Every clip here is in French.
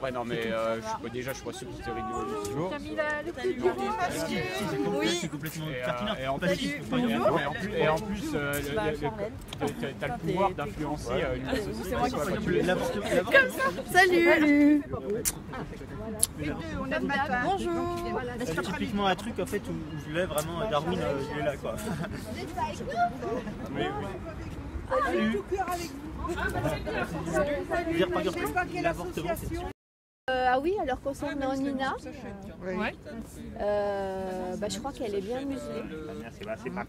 Ouais, non, mais déjà, je suis pas sûr que c'était rigolo. T'as mis le coup de parce que... Oui, c'est complètement pertinent. Et en plus, t'as le pouvoir d'influencer une société. Comme ça. Salut. Bonjour. C'est typiquement un truc en fait où je l'ai vraiment Darwin, il est là quoi. Oui. Salut. Dire par exemple l'avortement. Ah oui, alors concernant Nina, je crois qu'elle est bien muselée.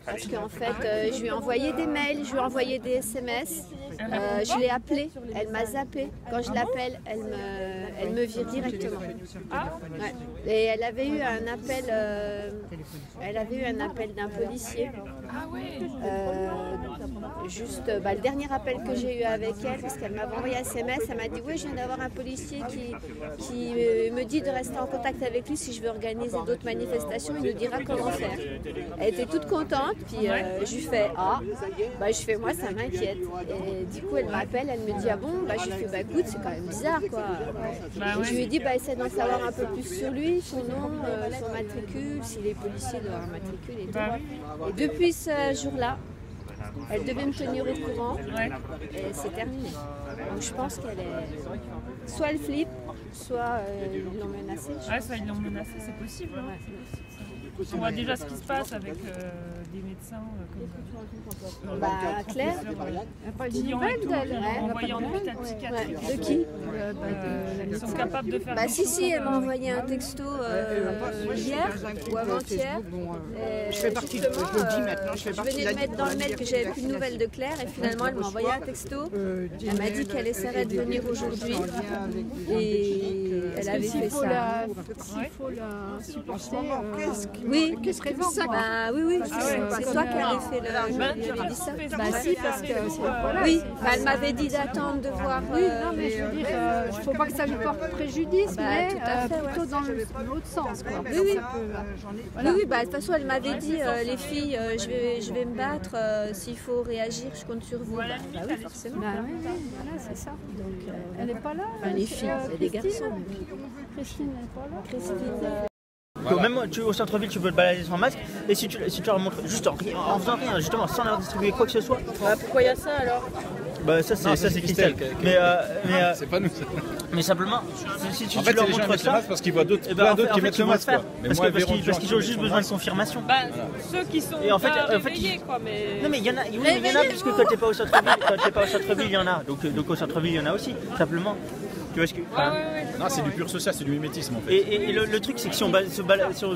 Parce qu'en fait, je lui ai envoyé des mails, je lui ai envoyé des SMS, je l'ai appelée, elle m'a zappé. Quand je l'appelle, elle me vire directement. Ouais. Et elle avait eu un appel, d'un policier. Le dernier appel que j'ai eu avec elle, parce qu'elle m'avait envoyé un SMS, elle m'a dit oui, je viens d'avoir un policier qui me dit de rester en contact avec lui si je veux organiser d'autres manifestations, il nous dira comment faire. Elle était toute contente, puis je lui fais moi ça m'inquiète. Et du coup elle m'appelle, elle me dit ah bon, je lui fais écoute c'est quand même bizarre quoi. Je lui ai dit essaie d'en savoir un peu plus sur lui, son nom, son matricule, s'il est policier doit avoir un matricule et tout. Et depuis ce jour-là, elle devait me tenir au courant et c'est terminé. Donc je pense qu'elle est... Soit elle flippe, soit ils l'ont menacée. Soit ils l'ont menacée, c'est possible. On voit déjà ce qui se passe avec des médecins comme Claire, qui ont envoyé en hôpital psychiatrique. De qui Ils sont capables de faire si, elle m'a envoyé un texto hier ou avant-hier. Je fais partie, je le dis maintenant, je venais de mettre dans le mail que j'avais plus de nouvelles de Claire et finalement elle m'a envoyé un texto. Elle m'a dit qu'elle essaierait de venir aujourd'hui et elle avait fait ça. S'il faut la supporter. Oui, qu'est-ce que c'est ça? Oui, c'est toi qui avais fait le... dit ça. Si, parce que oui, elle m'avait dit d'attendre de voir... Oui, non, mais je veux dire, il ne faut pas que ça lui porte préjudice, mais plutôt dans l'autre sens. Oui, de toute façon, elle m'avait dit, les filles, je vais me battre, s'il faut réagir, je compte sur vous. Oui, forcément. Voilà, c'est ça. Donc, elle n'est pas là. Les filles, c'est des garçons. Christine n'est pas là. Christine... Même au centre-ville, tu peux te balader sans masque, et si tu leur montres juste en faisant rien, justement, sans leur distribuer quoi que ce soit. Pourquoi il y a ça alors? Ça c'est Christelle. C'est pas nous. Mais simplement, si tu en fait, leur les gens montres mettent ça, le masque parce qu'ils voient d'autres qui mettent le masque. Parce qu'ils ont juste besoin de confirmation. Ceux qui sont réveillés, quoi. Non mais il y en a, puisque quand t'es pas au centre-ville, il y en a. Donc au centre-ville, il y en a aussi, simplement. Tu vois ce que... Non, c'est du pur social, c'est du mimétisme en fait. Et le truc, c'est que si on se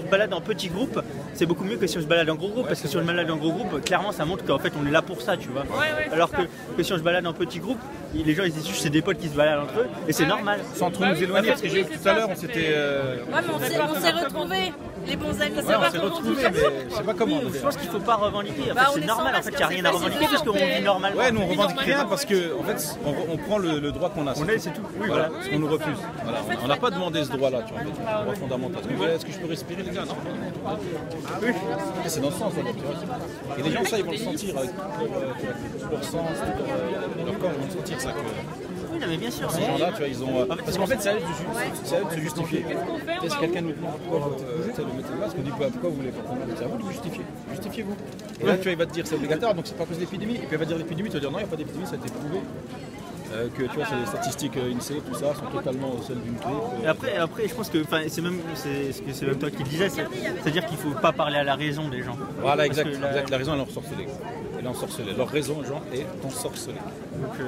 balade en petits groupes, c'est beaucoup mieux que si on se balade en gros groupe, parce que si on se balade en gros groupe, clairement ça montre qu'en fait on est là pour ça, tu vois. Alors que si on se balade en petits groupes, les gens ils disent juste c'est des potes qui se baladent entre eux, et c'est normal. Sans trop nous éloigner, parce que j'ai vu tout à l'heure, on s'était... on s'est retrouvés, les bons amis, on s'est retrouvés, mais je sais pas comment. Je pense qu'il faut pas revendiquer, en fait c'est normal, en fait il n'y a rien à revendiquer parce qu'on vit normalement. Ouais, nous on revendique rien parce que en fait on prend le droit qu'on a. C'est tout. Voilà, ce qu'on nous refuse. Voilà. On n'a pas demandé ce droit-là, tu vois, un droit fondamental. Est-ce que je peux respirer les gars? Non. Oui. C'est dans ce sens, tu vois. Et les gens, ça, ils vont le sentir avec tout leur sens, tout leur corps, ils vont le sentir ça. Oui, mais bien sûr. Ces gens-là, tu vois, ils ont. Parce qu'en fait, c'est à eux de se justifier. Si quelqu'un nous demande pourquoi vous mettez le masque, on dit pourquoi vous voulez pas prendre le masque? C'est à vous de vous justifier. Justifiez-vous. Et là, tu vois, il va te dire c'est obligatoire, donc c'est pas à cause de l'épidémie. Et puis il va dire l'épidémie, tu vas dire non, il n'y a pas d'épidémie, ça a été prouvé. Que tu vois, les statistiques INSEE, tout ça, sont totalement celles d'une clé. Et après, je pense que c'est même toi qui le disais, c'est-à-dire qu'il ne faut pas parler à la raison des gens. Voilà, exact. La raison, elle est ensorcelée. Elle est ensorcelée. Leur raison, les gens, est ensorcelée. Donc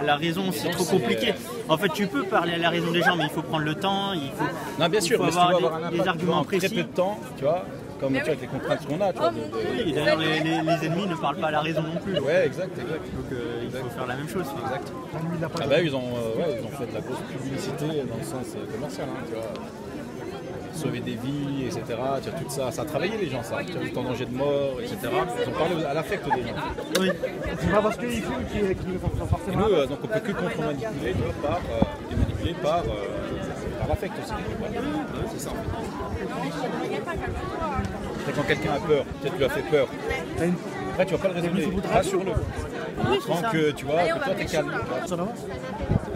la raison, c'est trop compliqué. En fait, tu peux parler à la raison des gens, mais il faut prendre le temps, il faut, non, bien sûr, il faut avoir des arguments précis. Très peu de temps, tu vois. Comme tu vois, avec les contraintes qu'on a. Tu vois, oui, et d'ailleurs, les ennemis ne parlent pas à la raison non plus. Ouais, exact. Donc il faut faire la même chose. Exact. Ah bah ils ont fait de la grosse publicité dans le sens commercial, hein, tu vois. Sauver des vies, etc. Tu vois, tout ça, ça a travaillé les gens, ça. Tu as vu en danger de mort, etc. Ils ont parlé à l'affect des gens. Oui. C'est pas parce qu'ils fument qu'ils ne font forcément. Et nous, donc on peut que contre-manipuler par l'affect aussi. C'est ça. Et quand quelqu'un a peur, peut-être tu lui as fait peur. Après, tu vas pas le raisonner. Rassure-le. Tant que tu vois, que toi t'es calme.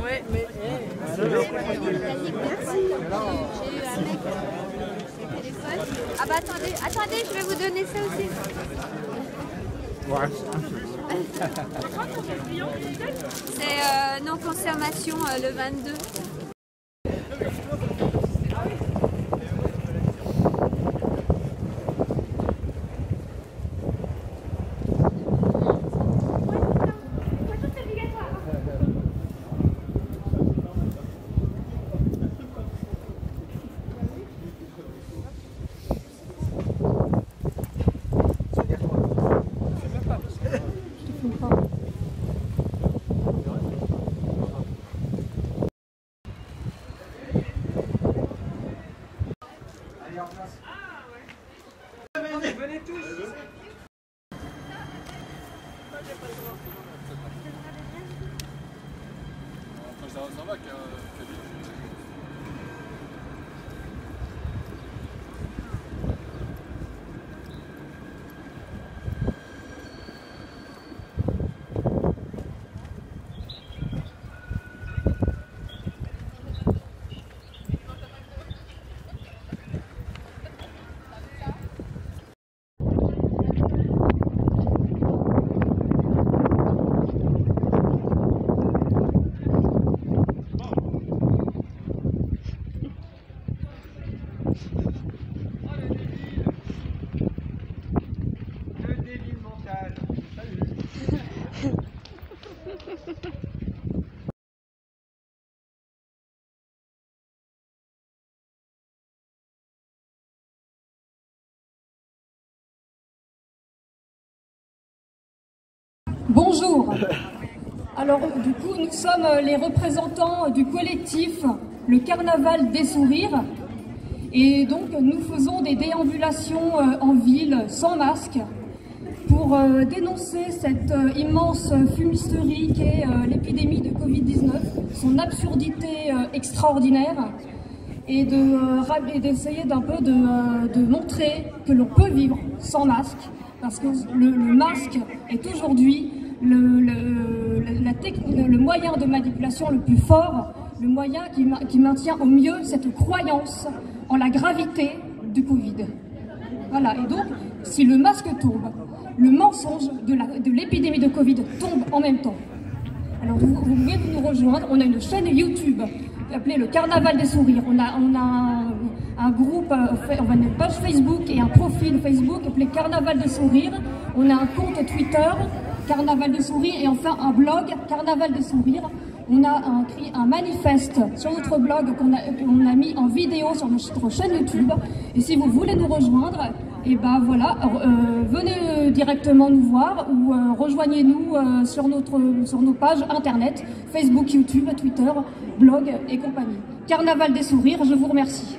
Ouais, mais... Merci. J'ai eu un mec au téléphone. Ah bah attendez, je vais vous donner ça aussi. C'est non-consommation le 22. Venez tous. Ça va, Bonjour. Alors du coup, nous sommes les représentants du collectif Le Carnaval des Sourires. Et donc nous faisons des déambulations en ville sans masque pour dénoncer cette immense fumisterie qu'est l'épidémie de Covid-19, son absurdité extraordinaire, et d'essayer d'un peu de montrer que l'on peut vivre sans masque, parce que le masque est aujourd'hui le moyen de manipulation le plus fort, le moyen qui maintient au mieux cette croyance en la gravité du Covid. Voilà, et donc, si le masque tombe, le mensonge de l'épidémie de Covid tombe en même temps. Alors vous pouvez nous rejoindre, on a une chaîne YouTube appelée Le Carnaval des Sourires, on a un groupe, on a une page Facebook et un profil Facebook appelé Carnaval des Sourires, on a un compte Twitter, Carnaval des Sourires, et enfin un blog, Carnaval des Sourires. On a un manifeste sur notre blog qu'on a mis en vidéo sur notre chaîne YouTube. Et si vous voulez nous rejoindre, et ben voilà, venez directement nous voir ou rejoignez-nous sur nos pages internet, Facebook, YouTube, Twitter, blog et compagnie. Carnaval des Sourires, je vous remercie.